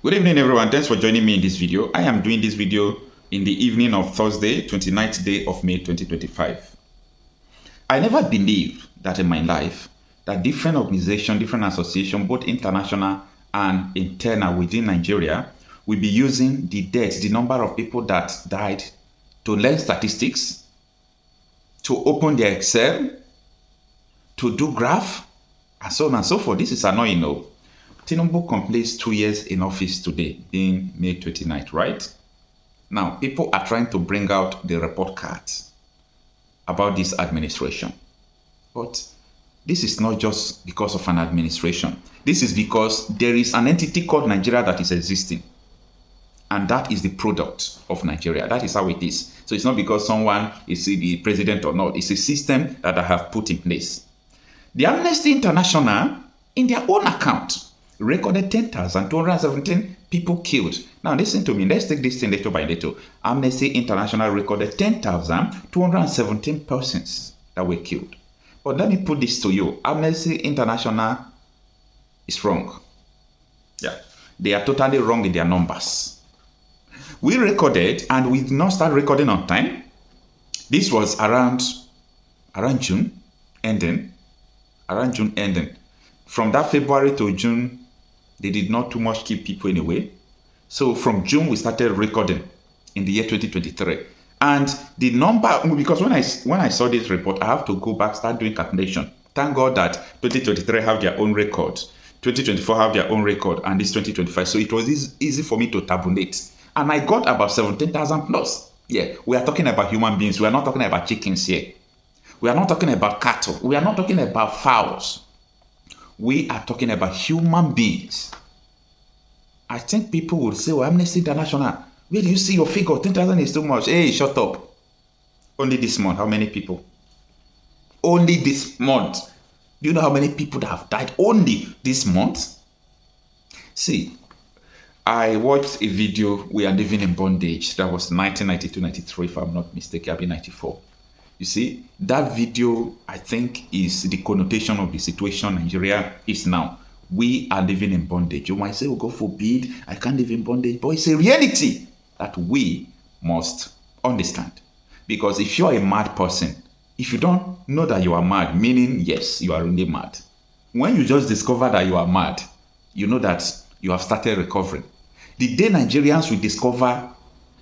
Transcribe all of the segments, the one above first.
Good evening, everyone. Thanks for joining me in this video. I am doing this video in the evening of Thursday, 29th day of May 2025. I never believed that in my life that different organizations, different associations, both international and internal within Nigeria, will be using the deaths, the number of people that died, to learn statistics, to open their Excel, to do graph, and so on and so forth. This is annoying, though. Tinubu completes 2 years in office today, being May 29th, right? Now, people are trying to bring out the report cards about this administration. But this is not just because of an administration. This is because there is an entity called Nigeria that is existing. And that is the product of Nigeria. That is how it is. So it's not because someone is the president or not. It's a system that I have put in place. The Amnesty International, in their own account, recorded 10,217 people killed. Now listen to me. Let's take this thing little by little. Amnesty International recorded 10,217 persons that were killed. But let me put this to you. Amnesty International is wrong. Yeah, they are totally wrong in their numbers. We recorded, and we did not start recording on time. This was around June ending. Around June ending. From that February to June, they did not too much kill people anyway. So from June, we started recording in the year 2023. And the number, because when I saw this report, I have to go back, start doing calculation. Thank God that 2023 have their own record, 2024 have their own record, and this 2025. So it was easy for me to tabulate. And I got about 17,000 plus. Yeah, we are talking about human beings. We are not talking about chickens here. We are not talking about cattle. We are not talking about fowls. We are talking about human beings. I think people will say, well, Amnesty International, where do you see your figure? 10,000 is too much. Hey, shut up. Only this month, how many people? Only this month. Do you know how many people that have died only this month? See, I watched a video, We Are Living in Bondage. That was 1992-93, if I'm not mistaken, I'll be 94. You see, that video, I think, is the connotation of the situation Nigeria is now. We are living in bondage. You might say, oh, God forbid, I can't live in bondage. But it's a reality that we must understand. Because if you're a mad person, if you don't know that you are mad, meaning, yes, you are really mad. When you just discover that you are mad, you know that you have started recovering. The day Nigerians will discover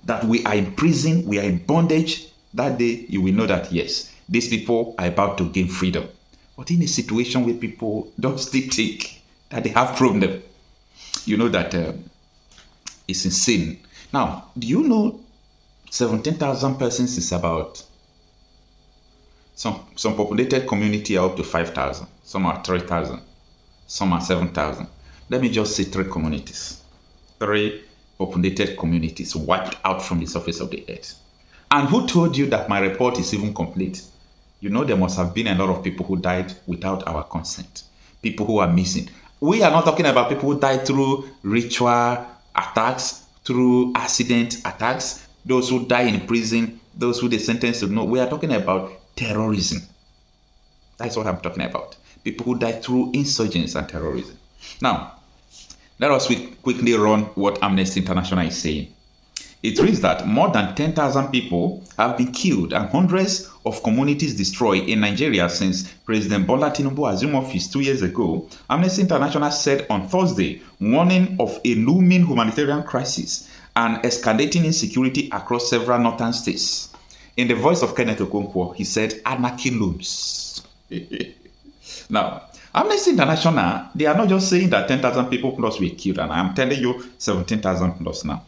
that we are in prison, we are in bondage, that day you will know that, yes, these people are about to gain freedom. But in a situation where people don't still think that they have problem, you know that it's insane. Now, do you know 17,000 persons is about some populated community are up to 5,000, some are 3,000, some are 7,000. Let me just say 3 communities, 3 populated communities wiped out from the surface of the earth. And who told you that my report is even complete? You know, there must have been a lot of people who died without our consent. People who are missing. We are not talking about people who died through ritual attacks, through accident attacks, those who die in prison, those who they sentenced to no. We are talking about terrorism. That's what I'm talking about. People who died through insurgents and terrorism. Now, let us quickly run what Amnesty International is saying. It reads that more than 10,000 people have been killed and hundreds of communities destroyed in Nigeria since President Bola Tinubu assumed office 2 years ago. Amnesty International said on Thursday, warning of a looming humanitarian crisis and escalating insecurity across several northern states. In the voice of Kenneth Okonkwo, he said, anarchy looms. Now, Amnesty International, they are not just saying that 10,000 people plus were killed, and I'm telling you 17,000 plus now.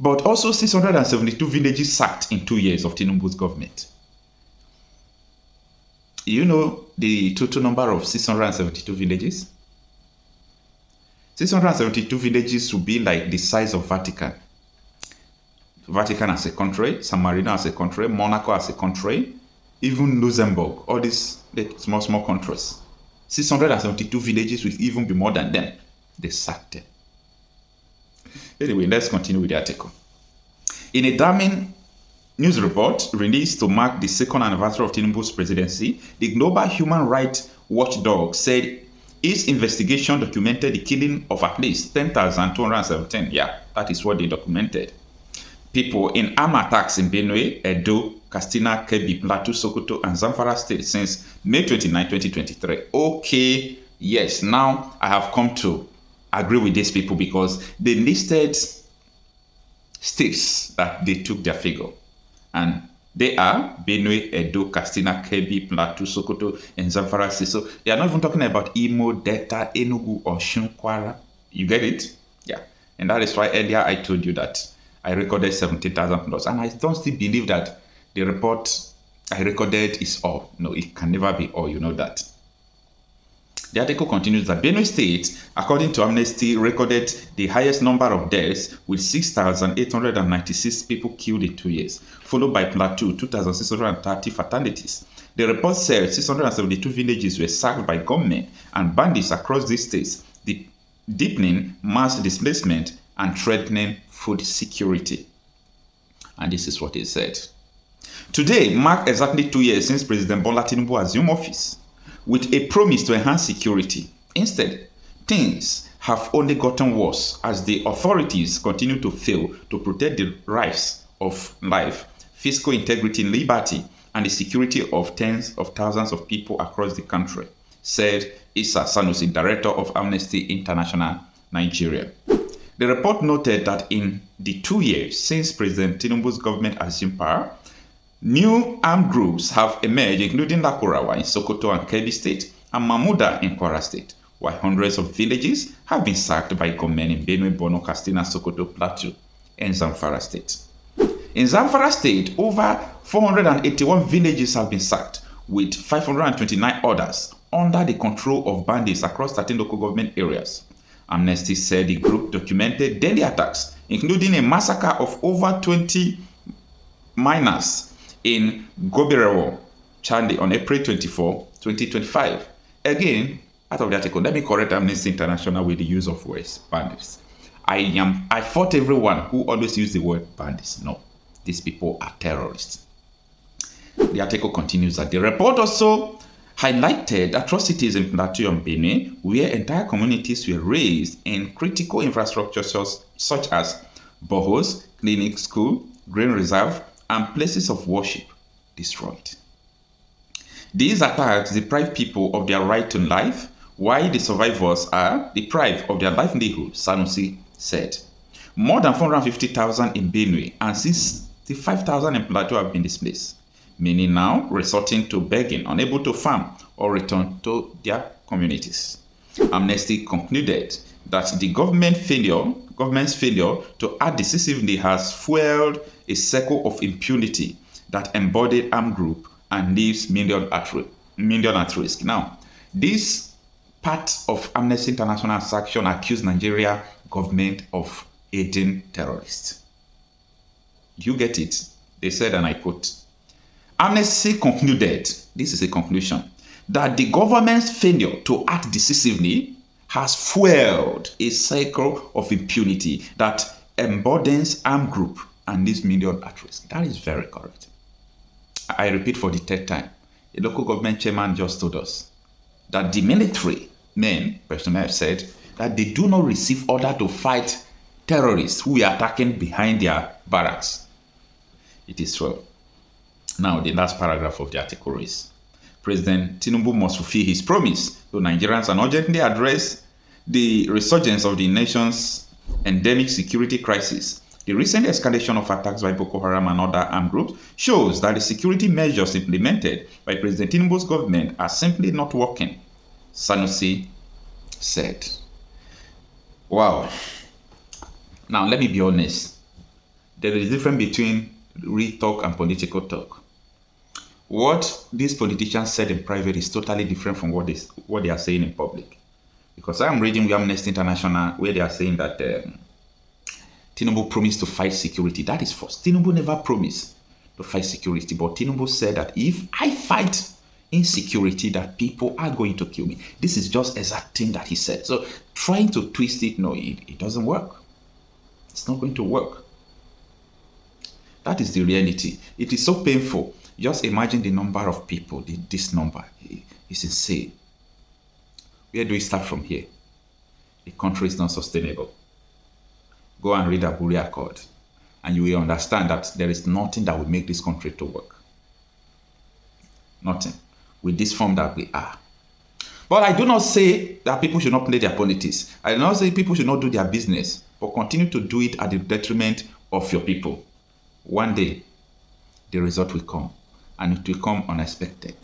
But also 672 villages sacked in 2 years of Tinubu's government. You know the total number of 672 villages? 672 villages would be like the size of Vatican. Vatican as a country, San Marino as a country, Monaco as a country, even Luxembourg, all these small countries. 672 villages will even be more than them. They sacked them. Anyway, let's continue with the article. In a damning news report released to mark the 2nd anniversary of Tinubu's presidency, the global human rights watchdog said Its investigation documented the killing of at least 10,217. Yeah, that is what they documented. People in armed attacks in Benue, Edo, Katsina, Kebbi, Plateau, Sokoto, and Zamfara state since May 29, 2023. Okay, yes, now I have come to agree with these people because they listed states that they took their figure. And they are Benue, Edo, Katsina, Kebbi, Plateau, Sokoto, and Zamfara state. So they are not even talking about Imo, Delta, Enugu, or Kwara. You get it? Yeah. And that is why earlier I told you that I recorded 70,000 plus. And I don't still believe that the report I recorded is all. No, it can never be all. You know that. The article continues that Benue State, according to Amnesty, recorded the highest number of deaths with 6,896 people killed in 2 years, followed by Plateau, 2,630 fatalities. The report said 672 villages were sacked by government and bandits across these states, deepening mass displacement and threatening food security. And this is what he said. Today marked exactly 2 years since President Bola Tinubu assumed office, with a promise to enhance security. Instead, things have only gotten worse as the authorities continue to fail to protect the rights of life, fiscal integrity, liberty, and the security of tens of thousands of people across the country, said Issa Sanusi, director of Amnesty International Nigeria. The report noted that in the 2 years since President Tinubu's government assumed power, new armed groups have emerged, including Lakurawa in Sokoto and Kebbi State and Mamuda in Kwara State, while hundreds of villages have been sacked by gunmen in Benue, Borno, Katsina, Sokoto, Plateau, and Zamfara State. In Zamfara State, over 481 villages have been sacked, with 529 others under the control of bandits across 13 local government areas. Amnesty said the group documented daily attacks, including a massacre of over 20 miners in Gobirewo, Chande on April 24, 2025. Again, out of the article, let me correct Amnesty International with the use of words, bandits. I fought everyone who always use the word bandits. No, these people are terrorists. The article continues that the report also highlighted atrocities in Plateau and Benue, where entire communities were raised in critical infrastructure such as boreholes, clinics, school, grain reserve, and places of worship destroyed. These attacks deprive people of their right to life, while the survivors are deprived of their livelihood, Sanusi said. More than 450,000 in Benue and 65,000 in Plateau have been displaced, many now resorting to begging, unable to farm or return to their communities. Amnesty concluded that the government's failure to act decisively has fueled a circle of impunity that embodied armed group and leaves millions at risk. Now, this part of Amnesty International's action accused Nigeria government of aiding terrorists. You get it? They said, and I quote, Amnesty concluded, this is a conclusion, that the government's failure to act decisively has fueled a cycle of impunity that embodies armed group and leaves millions at risk. That is very correct. I repeat for the third time. A local government chairman just told us that the military men, personnel, said that they do not receive order to fight terrorists who are attacking behind their barracks. It is true. Now, the last paragraph of the article reads, President Tinubu must fulfill his promise to Nigerians and urgently address the resurgence of the nation's endemic security crisis. The recent escalation of attacks by Boko Haram and other armed groups shows that the security measures implemented by President Tinubu's government are simply not working, Sanusi said. Wow. Now, let me be honest. There is a difference between real talk and political talk. What these politicians said in private is totally different from what they are saying in public. Because I'm reading with Amnesty International where they are saying that Tinubu promised to fight security. That is false. Tinubu never promised to fight security. But Tinubu said that if I fight insecurity, that people are going to kill me. This is just exact thing that he said. So trying to twist it, no, it doesn't work. It's not going to work. That is the reality. It is so painful. Just imagine the number of people, this number is insane, Where do we start from here? The country is not sustainable. Go and read Aburi Accord, and you will understand that there is nothing that will make this country to work. Nothing. With this form that we are. But I do not say that people should not play their politics. I do not say people should not do their business, but continue to do it at the detriment of your people. One day, the result will come, and it will come unexpected.